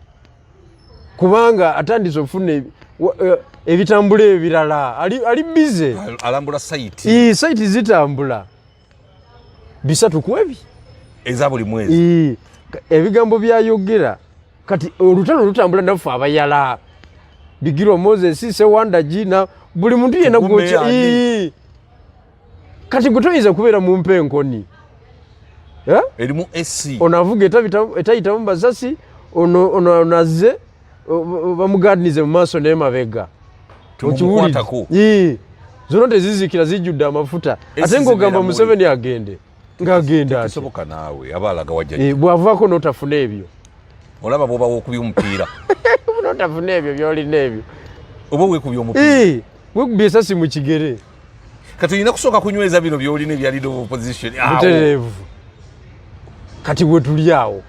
kubanga atandise okufuna ebitambula ebirala ali bize alambula sayiti zitambula bisatu ku ebi eza buli mwezi ebigambo byayogera kati olutalo lutambula naffe abayala Bigirwa Moses Sewandagi na buli muntu yena gwocha kati gutoyiza kubeera mu mpenkoni erimu SC onavuga etayitamu basasi onazze bamugadinize mu maaso n'emabega okiwulire zonna tezizikira zijjudde amafuta ate ng'ogamba Museveni agende ng'agenda kisoboka naawe abaalaga wajja bw'avaako n'otafuna ebyo olaba bw'oba w'okubya omupiira n'otafuna ebyo by'olina ebyo oba weekubya omupiira weekubya esasi mu kigere kati olina kusooka kunyweza bino by'olina ebya leader of opposition butereevu kati wetuli awo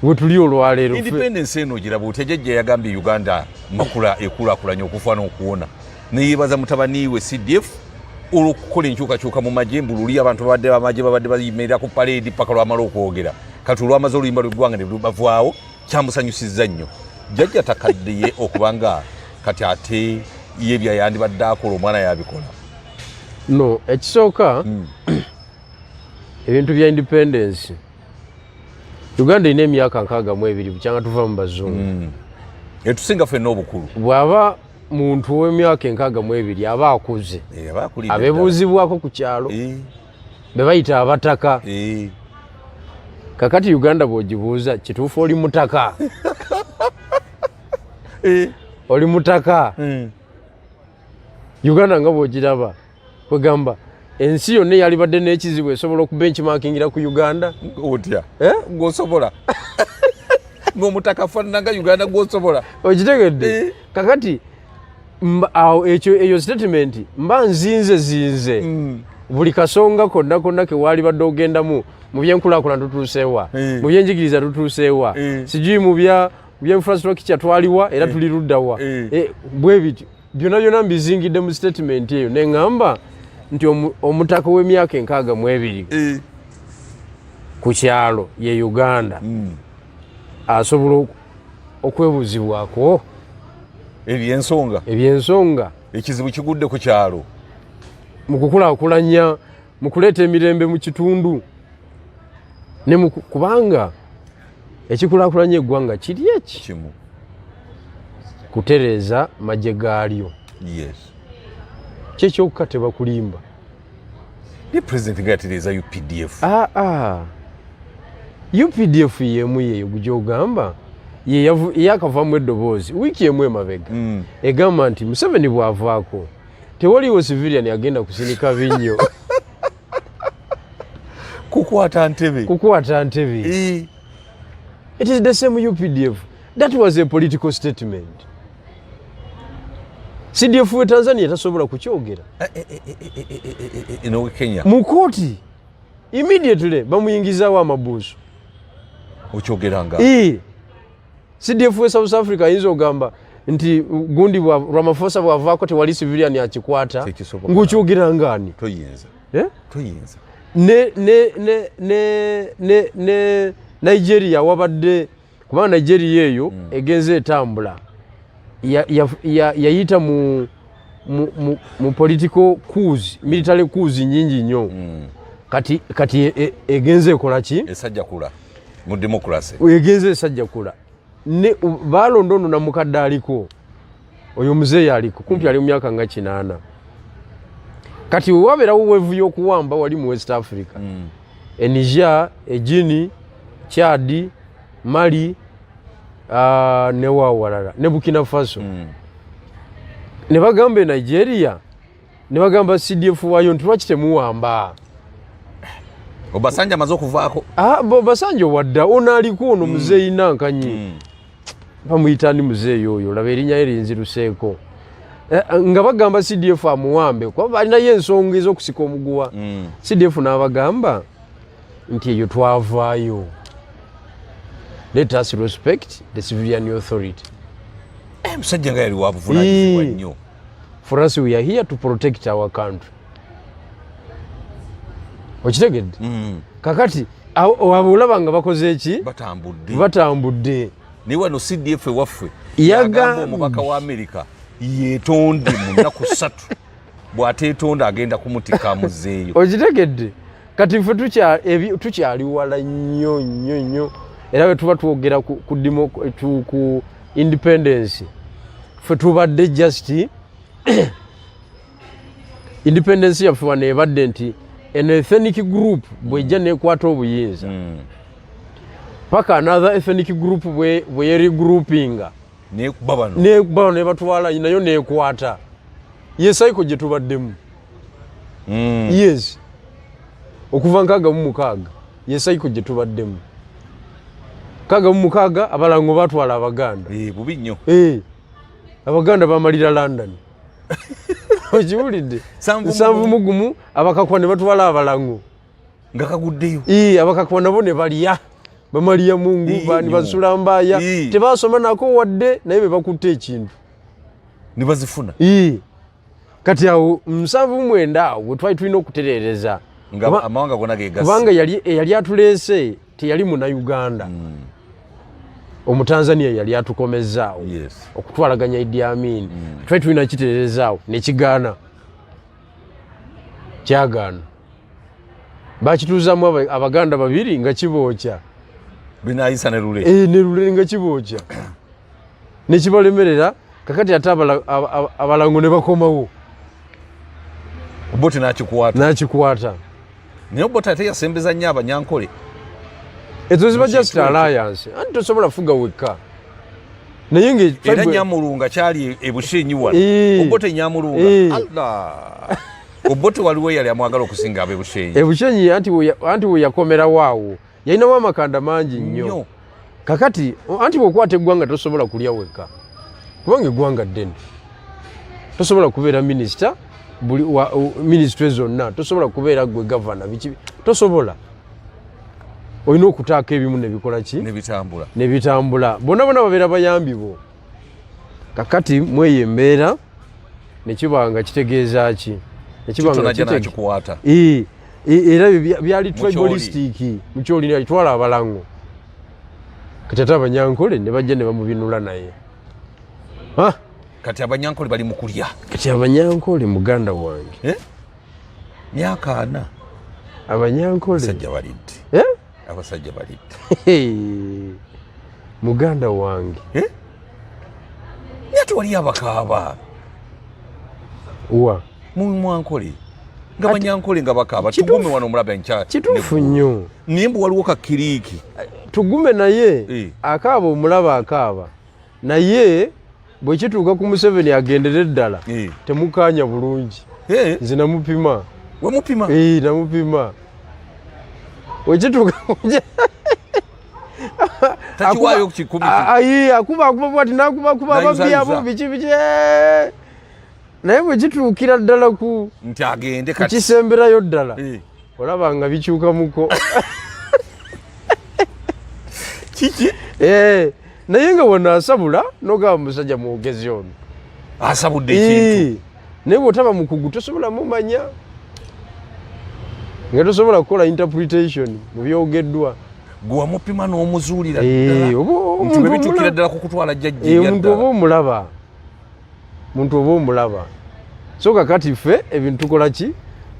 wetuli olwaleero independence eno giraba otejejja yagambye Uganda makula ekulaakulanya okufa n'okuwona neyeebaza mutabani we CDF olw'okukola enkyukakyuka mu magye mbululi abantu babadde bamagye babadde bayimirira ku paleedi paka lwamala okwogera kati olwamaze oluyimba lw'eggwanga ne lubavaawo kyamusanyusizza nnyo jjajja takaddiye okubanga kati ate ye byayandibadde akola omwana yabikola no ekisooka ebintu bya independence Uganda ina emyaka 62 bukyanga tuva mu bazungu etusinga ffenna obukulu bw'aba muntu w'emyaka 62 aba akuze abebuuzibwako ku kyalo be bayita abataka kakati Uganda bw'ogibuuza kituufu oli mutaka oli mutaka Uganda nga bw'ogiraba kwegamba ensi yonna yalibadde n'ekizibu esobola okubenchmarkingira ku Uganda otya ng'osobola ng'omutaka faanana nga Uganda gw'osobola okitegedde kakati awo eyo statement mba nzinze buli kasonga konna ke wali badde ogendamu mu byenkulaakulana tutuuseewa mu byenjigiriza tutuuseewa sijui mu infrastructure twaliwa era tuli luddawa bwe bityo byonna mbizingidde mu statement eyo neŋŋamba nti omutaka w'emyaka 62 ku kyalo ye Uganda asobola okwebuuzibwako ebyensonga ekizibu kigudde ku kyalo mu kukulaakulanya mu kuleeta emirembe mu kitundu ne kubanga ekikulaakulanya eggwanga kiri eki kimu kutereeza magye gaalyo kyekyokka tebakulimba ne pulezidenti nga yatereeza UPDF UPDF yemu yeyo gyogamba yakavaamu eddoboozi wiiki emu emabega egamba nti Museveni bw'avaako tewaliwo civilian agenda kusinika binnyo kukwata ntebe it is the same UPDF that was a political statement CDF we Tanzania tasobola kukyogera mu kooti immediately bamuyingizaawo amabuusu okyogeranga CDF we South Africa ayinza ogamba nti gundi bwa Ramaphosa bwavaako tewali civilian akikwata ng'okyogeranga ani toyinza ne Nigeria wabadde kubanga Nigeria eyo egenze etambula yayita mu political coups military coups nyingi nnyo kati egenze ekola ki esajjakula mu democracy egenze esajjakula ne balondono na mukadde aliko oyo muzeeyi aliko kumpi ali mu myaka nga 8 kati wabeerawo weevuyo okuwamba wali mu West Africa Niger, Guinea, Chad, Mali ne wawalala ne Burkina Faso ne bagamba Nigeria ne bagamba CDF wayo nti lwaki temuwamba Obasanja amaze okuvaako Obasanja wadda onaaliko ono muzeeyi nankanyi bamuyita ndi muzeeyi oyo laba erinnya lye linziruseeko nga bagamba CDF amuwambe kuba balinayo ensonga ez'okusika omuguwa CDF n'abagamba nti eyo twavaayo let us respect the civilian authority musajja nga yali wabuvunaanyizibwa nnyo for us we are here to protect our country okitegedde kakati olaba nga bakoze eki batambudde naye wano CDF ewaffe yagamba omubaka wa Amerika yeetonde mu nnaku 3 bw'ateetonda agenda kumutika muzeeyo okitegedde kati ffe tukyali wala nnyo era bwe tuba twogera ku independence ffe tubadde just independence yaffe wano ebadde nti an ethnic group bwejja nekwata obuyinza paka another ethnic group bwe regroupinga nekuba nebatwala nayo nekwata ye cycle gye tubaddemu yes okuva 6 ye cycle gye tubaddemu 6 abalango batwala abaganda bubi nnyo abaganda bamalira London okiwulidde 7 abakakwa ne batwala abalango nga kaguddeyo abakakwa nabo ne balya bamaliya mungu bani basula mbaya tebasoma nako wadde naye be bakutte ekintu ne bazifuna kati awo 7 awo twali tulina okutereereza amawanga gonna gegasi kubanga yali atuleese teyali muna Uganda Omutanzania yali atukomezaawo okutwalaganya Idi Amin twali tulina kitereerezaawo nekigaana kyagaana bakituuzaamu abaganda 2 nga kibookya binayisa ne lule ne lule nga kibookya nekibalemerera kakati ate abalango ne bakomawo Obote nakikwata naye Obote ate yasembeza nnyo Abanyankole ezo ziba just alliance anti tosobola fuga wekka naye era Nyamulunga kyali ebushenyi wano Obote Nyamulunga Allah Obote waliwo yali amwagala okusinga abe Bushenyi. Bushenyi anti we yakomera waawo yalinawo amakanda mangi nnyo kakati anti bw'okwata eggwanga tosobola kulya wekka kubanga eggwanga ddene tosobola kubeera minisita minisitule zonna tosobola kubeera gwe gavana tosobola olina okutaako ebimu nebikola ki nebitambula bonna babeera bayambi bo kakati mweyo embeera nekibanga kitegeeza ki era byali tribalistic mukyoli yalitwala abalango kati ate Abanyankole ne bajja ne bamubinula naye kati Abanyankole bali mukulya kati Abanyankole muganda wange myaka 4 Abanyankole abasajja balidde muganda wange nyati wali abakaaba wa Mwankole nga Banyankole nga bakaaba tugume wano omulaba nkyati kituufu nnyo nimbu waliwo kakiriiki tugume naye akaaba omulaba akaaba naye bwe kituuka ku Museveni agendere eddala temukaanya bulungi nze namupima wamupima namupima bwe kituuka takiwaayo kikumi akuba bwati nakubakuba ababyabo biki naye bwe kituukira ddala ku nti agende kati kisemberayo ddala olaba nga bikyukamuko kiki naye nga wonna asabula nogamba musajja mwogezi ono asabudde ekintu naye bw'otaba mukugu tosobola mumanya nga tosobola kukola interpretation mu byogeddwa gwe wamupima n'omuzuulira nti bwe bituukira ddala kukutwala jjajja muntu oba omulaba so kakati ffe ebintu tukola ki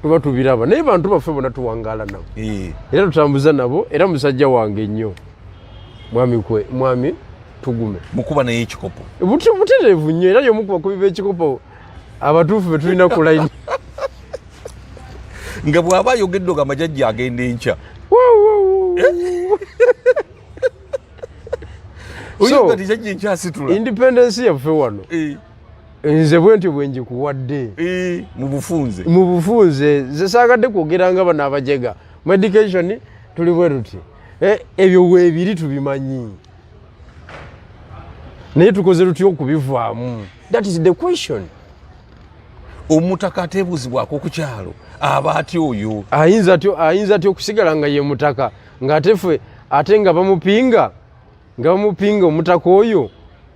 tuba tubiraba naye bantu baffe bona tuwangaala nabo era tutambuza nabo era musajja wange nnyo mwami tugume mukuba naye ekikopo butereevu nnyo era yomukubakubi b'ekikopo abatuufu be tulina ku layini nga bw'aba ayogedde ogamba jjajja agenda enkya so independence yaffe wano nze bwentyo bwengikuwadde mu bufunze ze saagadde kwogera nga bano abajega mu education tuli bwe tuti ebyo weebiri tubimanyi naye tukoze tutya okubivaamu that is the question. Omutaka atebuuzibwako ku kyalo aba atya oyo ayinza atya okusigala nga ye mutaka ng'ate ffe ate nga bamupinga omutaka oyo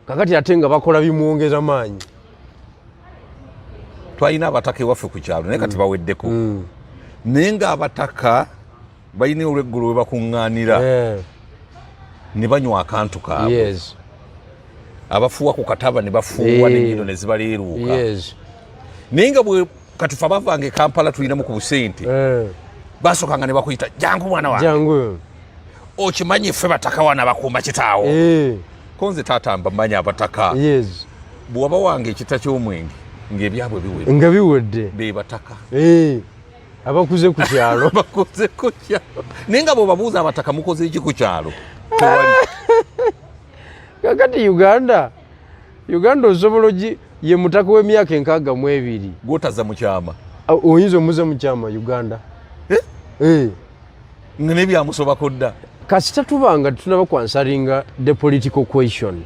kakati ate nga bakola bimwongeza maanyi. Twalina abataka ewaffe ku kyalo naye kati baweddeko naye ng'abataka balina olweggulo we bakuŋŋaanira ne banywa akantu kaabwe abafuuwa ku kataba ne bafuuwa n'ennyindo ne zibaleeruuka naye nga bwe katufa bavanga e Kampala tulinamu ku busente basookanga ne bakuyita jangu mwana wange okimanyi ffe bataka wana bakuuma kitaawo ko nze taata mbamanyi abataka bw'oba wange ekita ky'omwenge ng'ebyabwe biwedde be bataka abakuze ku kyalo bakoze ku kyalo naye nga bw'obabuuza abataka mukoze eki ku kyalo kakati Uganda osobola ye mutaka w'emyaka 62 gwotaza mu kyama oyinza omuze mu kyama Uganda nga nebyamusobako dda kasita tubanga tunaba kwansalinga the political question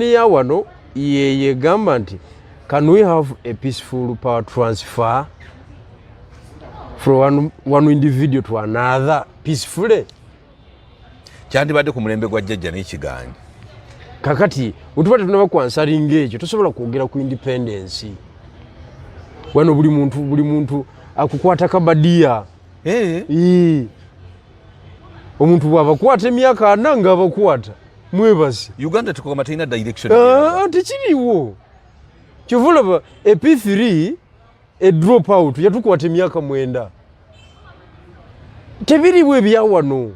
ya wano yegamba nti can we have a peaceful power transfer from one individual to another peacefully. Kyandibadde ku mulembe gwa jjajja n'ekiganja kakati utuba tunaba kwansalinga ekyo tosobola kwogera ku independence wano buli muntu akukwata kabadiya omuntu bw'abakwata emyaka 4 nga abakwata mwebasi Uganda tukoma tayina direction tekiriwo kivulaba P3 a drop out yatukwata emyaka 9 tebiriwo ebya wano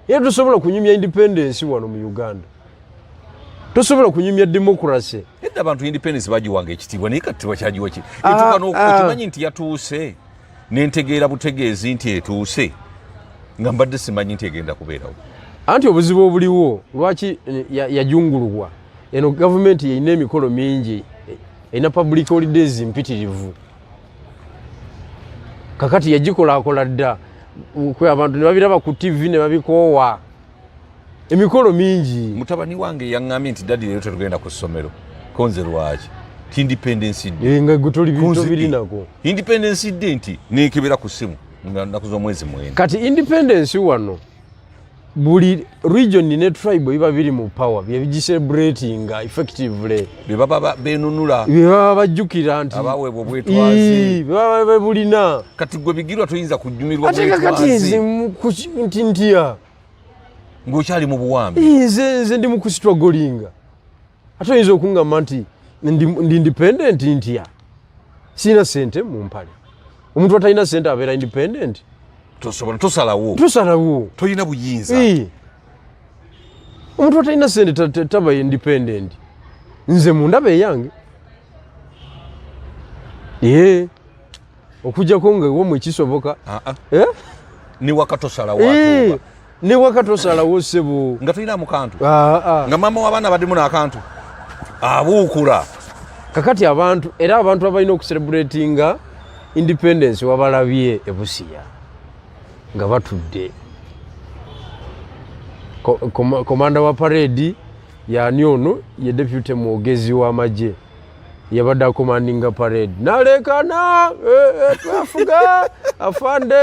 era tosobola kunyumya independence wano mu Uganda tosobola kunyumya democracy edda abantu independence bagiwanga ekitiibwa naye kati bakyagiwa ki etuuka n'okimanyi nti yatuuse n'entegeera butegeezi nti etuuse nga mbadde simanyi nti egenda kubeerawo anti obuzibu obuliwo lwaki yajungulubwa eno gavumenti yeyina emikolo mingi ina public holidays mpitirivu kakati yagikola dda kwe abantu ne babiraba ku TV ne babikoowa emikolo mingi. Mutabani wange yaŋŋambye nti dadi leero tetugenda ku ssomero konze lwaki Independence Day nga gutoli bintu birinako Independence Day nti nekebera ku simu naku z'omwezi mwenda kati independence wano buli region ne tribe iba biri mu power bye celebrating effectively bebaba benunula bebaba bajjukira nti abawe bobwetwazi bebaba bulina kati gwe Bigirwa toyinza kujumirwa bwetwazi kati nzi ntiya ng'okyali mu buwambi nze ndi mu kustruglinga ate oyinza okungamba nti ndi independent ntiya sina sente mu mpale omuntu atalina sente abeera independent tosobola tosalawo toyina buyinza omuntu atalina sente taba independent nze mundaba eyange okujjako nga womwe ekisoboka ni wakatosalawo ne wakatosalawo ssebo nga tulina mukantu nga mama w'abaana baddimu n'akantu abuukula kakati abantu abalina okucelebratinga independence wabalabye e Busia nga batudde komanda wa parade yani ono ye deputy mwogezi w'amagye yabadde akomandinga parade nalekana twafuga afande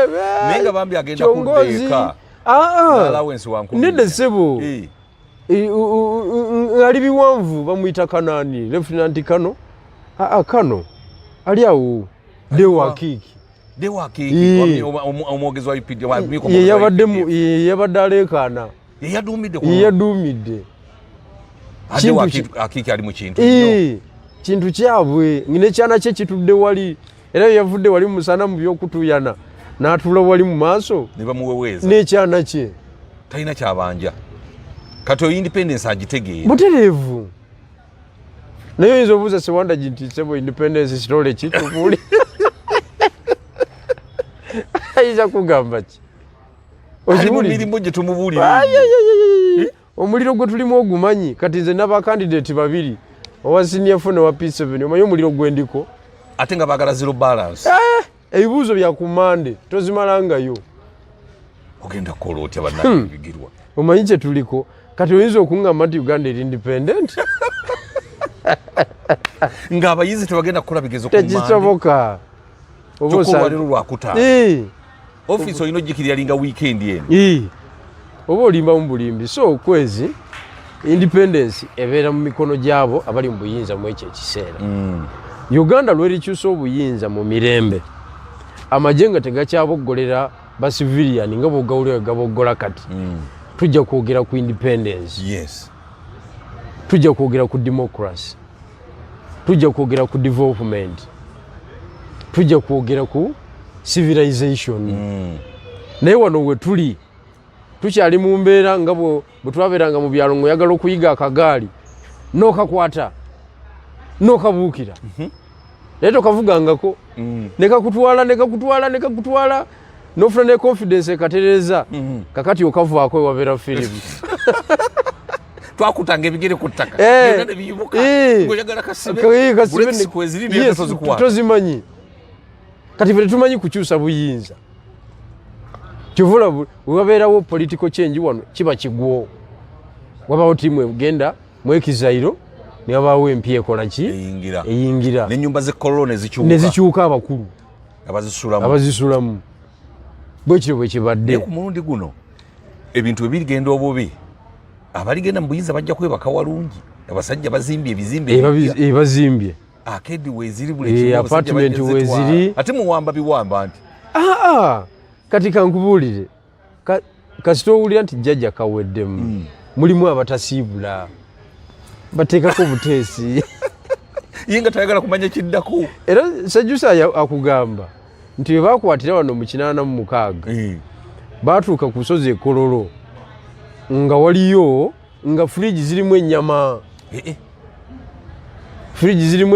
nenga bambi agenda kudeeka nede sebo ali biwanvu bamuyita Kanani Lieutenant Kano Kano ali awo dewa kiki omwogezi wa Ebipya yabadde alekana yadumidde akiki ali mu kintu kyabwe nekyana kye kitudde wali era yavudde wali musana mu byokutuyana n'atula wali mu maaso ne bamuweweeza n'ekyana kye talina kyabanja kati independence agitegeera butereevu naye oyinza obuuza Sewanda nti sebo independence kitole kitukuli ayinza kugamba ki mirimu gye tumubuulira omuliro gwe tulimu ogumanyi kati nze n'abakandidate babiri owa senior ne wa P7 omanyi omuliro gwendiko ate nga baagala zero balance ebibuuzo bya kumande tozimalangayo ogenda kukola otya bannange Bigirwa omanyi kye tuliko kati oyinza okungamba nti Uganda eri independent ng'abayizi tebagenda kukola bigezo kumande tekisoboka obaliro lwakuta office oyina ojjikirira linga weekend eno oba olimba mu bulimbi so okwezi independence ebeera mu mikono gyabo abali mu buyinza mu ekyo ekiseera Uganda lwerikyusa obuyinza mu mirembe amagye nga tegakyaboggolera basivilian nga bwogawulira gaboggola kati tujja kwogera ku independence tujja kwogera ku democracy tujja kwogera ku development tujja kwogera ku civilization naye wano we tuli tukyali mu mbeera nga bwe twabeeranga mu byalo ng'oyagala okuyiga akagaali n'okakwata n'okabuukira naye tokavugangako nekakutwala n'ofuna ne confidence ekatereza kakati okavaako ewabeera firimu twakutanga ebigere ku ttaka ng'oyagala kasibe tozimanyi kati fe tetumanyi kukyusa buyinza kyovula wewabeerawo political change wano kiba kigwo wabawo tiimu egenda mwekizairo newabaawo empya ekola ki eyingira n'ennyumba z'ekkololo nezikyuka abakulu abazisulamu bwekiro bwe kibadde ku mulundi guno ebintu bwe birigenda obubi abaligenda mu buyinza bajja kwebaka walungi abasajja bazimbye ebizimbe bazimbye akedi weeziri buli apartment weeziri ate muwamba biwamba nti kati kankubuulire kasita owulira nti jjajja kaweddemu mulimu abatasiibula bateekako buteesi ye nga tayagala kumanya kiddako era sajjusa akugamba nti bwe baakwatira wano mu 86 baatuuka ku lusozi Ekololo nga waliyo nga fridge zirimu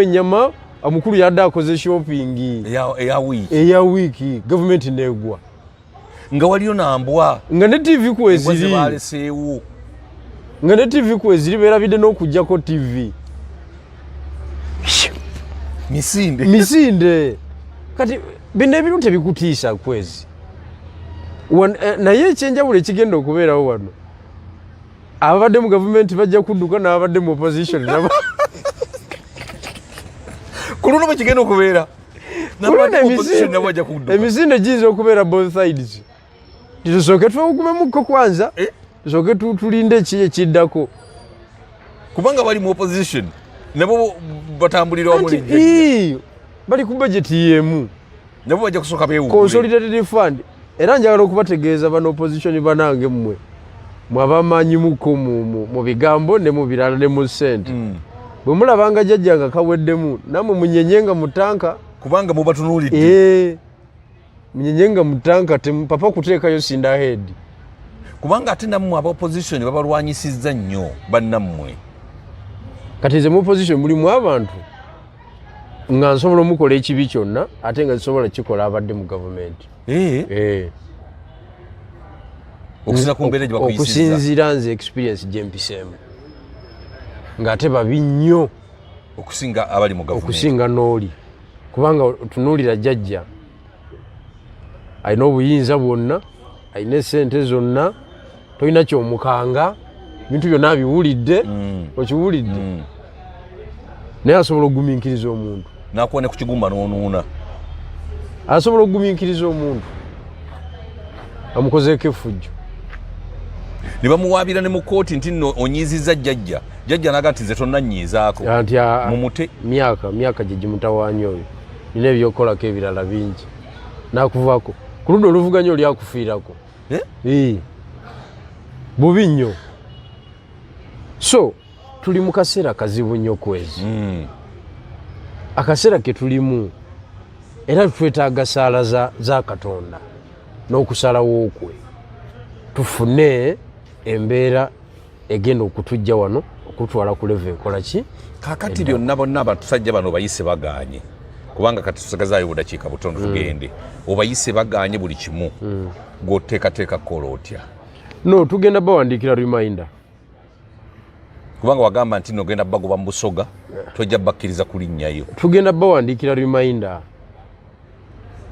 ennyama omukulu yadde akoze shopping eya wiiki gavumenti negwa nga waliyo nambwa nga ne TV kweziri beerabidde n'okugjako TV misinde kati bino ebintu tebikutiisa kwezi naye ekyenjawulo ekigenda okubeerawo wano ababadde mu gavumenti bajja kudduka n'ababadde mu opposition ku luno bwe kigenda okubeera emisinde giyinza okubeera both sides tusooke twewugumemukko kwanza tusooke tulinde eki ekiddako kubanga bali mu opposition nabo batambulira wamu bali ku budget yemu nabo bajja kusooka beewugule consolidated fund era njagala okubategeeza bano opposition banange mmwe mwabamaanyi muko mu bigambo ne mu birala ne mu ssente bwe mulabanga jjajja nga kaweddemu namwe munyenyenga mu tanka kubanga mubatunuulidde munyenyenga mu tanka papa kuteekayo sinda head kubanga ate nammwe aba opposition babalwanyisizza nnyo bannammwe kati nze mu opposition mulimu abantu nga nsobola omukola ekibi kyonna ate nga nsobola kikola abadde mu gavumenti okusinziira nze experience gyempiseemu ng'ate babi nnyo okusinga abali mu gavumenti okusinga n'oli kubanga tunuulira jjajja alina obuyinza bwonna alina essente zonna tolina kyomukanga ebintu byonna abiwulidde okiwulidde naye asobola okugumiikiriza omuntu nakuwa ne ku kigumba n'onuuna asobola okugumiikiriza omuntu amukozeeko effujjo ne bamuwaabira ne mu kooti nti nno onyiizizza jjajja naga nti nze tonnannyiizaako mumute myaka gye gimutawaanya oyo nina ebyokukolako ebirala bingi nakuvaako ku ludda oluvuganya oli akufiirako bubi nnyo so tuli mu kaseera kazibu nnyo kwezi akaseera ke tulimu era twetaaga saala za Katonda n'okusalawo okwe tufune embeera egenda okutujja wano okutwala ku level ekola ki kakati byonna bonna abatusajja bano bayise bagaanye kubanga kati tusagazaayo budakiika butono tugende obayise bagaanye buli kimu gwoteekateeka kukola otya no tugenda bawandiikira reminder kubanga wagamba nti nogenda bagoba mu busoga tojja bakkiriza kulinnyayo tugenda bawandiikira reminder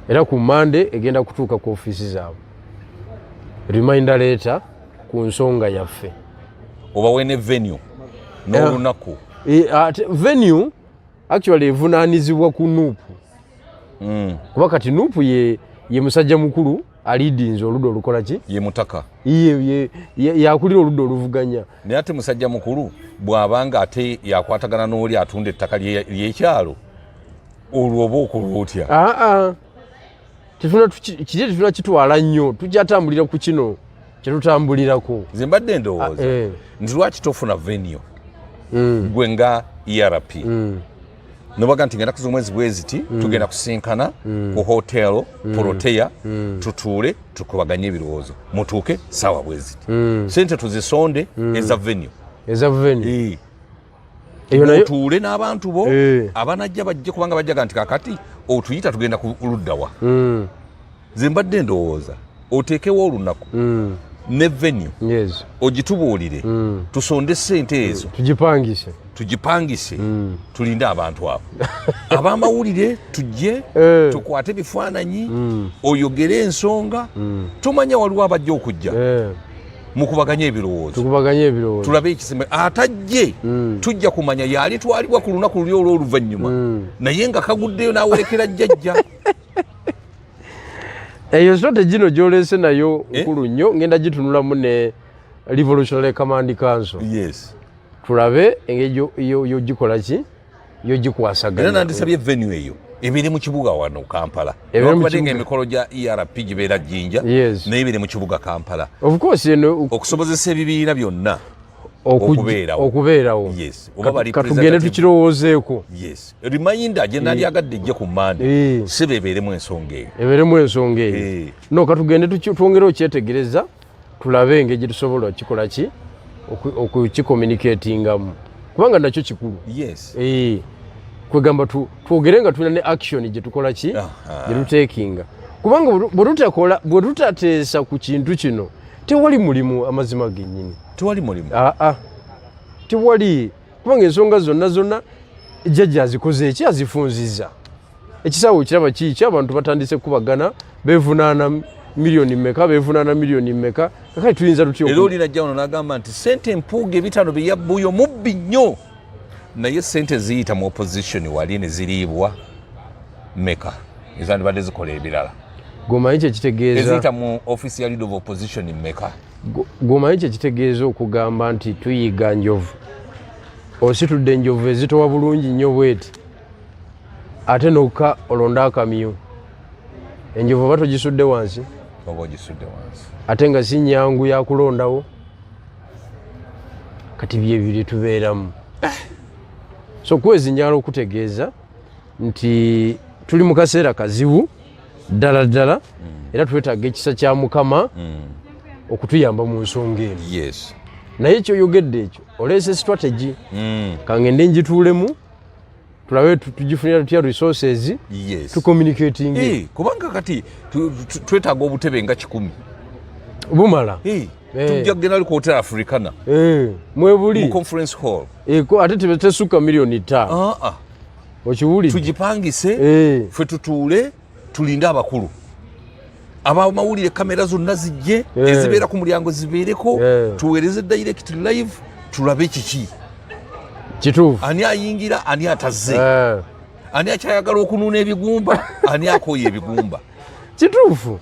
era ku Monday egenda kutuuka ku ofiisi zaabwe reminder letter ku nsonga yaffe obawe ne venue n'olunaku venue actually evunaanizibwa ku nuupu kuba kati nuupu ye musajja mukulu alidinze oludda olukola ki ye mutaka yakulira oludda oluvuganya naye ate musajja mukulu bw'abanga ate yakwatagana n'oli atunda ettaka ly'ekyalo olwo oba okola otya kiri tufuna kitwala nnyo tukyatambulira ku kino kyetutambulirako nze mbadde ndowooza nti lwaki tofuna venue gwe nga ERP nobaga nti ngenda kuza omwezi bweziti tugenda kusinkana ku hotel Protea tutuule tukubaganye ebirowoozo mutuuke sawa bweziti sente tuzisonde eza venue tuule n'abantu bo abanajja bajje kubanga bajjaga nti kakati otuyita tugenda ku luddawa nze mbadde ndowooza oteekewo olunaku ne venue ogitubuulire tusonde sente ezo tugipangise tulinde abantu abo ab'amawulire tujje tukwate bifaananyi oyogere ensonga tumanya waliwo abajja okujja mukubaganya ebirowoozo tulabe ekisembe atajje tujja kumanya yali twalibwa ku lunaku luli olw'oluvannyuma naye nga kaguddeyo n'awolekera jjajja eyo sote gino gy'oleese nayo nkulu nnyo ngenda gitunulamu ne Revolutionary Command Council tulabe engeri yogikola ki yogikwasaganya era nandisabye venue eyo ebeere mu kibuga wano Kampala nebakubadde nga emikolo gya ERP gibeera Jjinja naye ebeere mu kibuga Kampala okusobozesa ebibiina byonna okubeerawo katugende tukirowoozeeko reminder gye nali agadde ejje ku Monday sibe ebeeremu ensonga eyo no katugende twongere okyetegereza tulabe engeri gye tusobola okikola ki okukicommunicatingamu kubanga nakyo kikulu kwegamba twogere nga tulina ne action gye tukola ki gye tuteekinga kubanga bwe tutateesa ku kintu kino tewali mulimu amazima gennyini tewali mulimu tewali kubanga ensonga zonna jjajja azikoze eki azifunziza ekisaawe kiraba kiiki abantu batandise kubagana beevunaana miliyoni mmeka beevunaana miliyoni mmeka kakati tuyinza tutya era olinajja wano n'agamba nti sente empuuga ebitaano bye yabbuyo mubbi nnyo naye sente ziyita mu opposition wali ne ziriibwa mmeka ezandibadde zikola ebirala gomanyi kyekitegeeza eziyita mu office ya leader of opposition mmeka gomanyi kyekitegeeza okugamba nti tuyiga njovu ositudde enjovu ezitowa bulungi nnyo bweti ate nokka olonda akamyu enjovu oba togisudde wansi oba ogisudde wansi ate nga si nyangu yakulondawo kati byebiri tubeeramu so kwezinyala okutegeeza nti tuli mu kaseera kazibu ddala ddala era twetaaga ekisa kya Mukama okutuyamba mu nsonga eno yes naye ekyoyogedde ekyo oleese strategy kangende njituulemu tulabe tugifunira tutya resources yes tucommunicating kubanga kati twetaaga obutebe nga 10 bumala tujja kugenda ali ku hotel africana mwebuli mu conference hall ate tesukka miliyoni 5 okiwulire tugipangise ffe tutuule tulinde abakulu abamawulire kamera zonna zijje ezibeera ku mulyango zibeereko tuweereze direct live tulabe kiki kituufu ani ayingira ani atazze ani akyayagala okunuuna ebigumba ani akooya ebigumba kituufu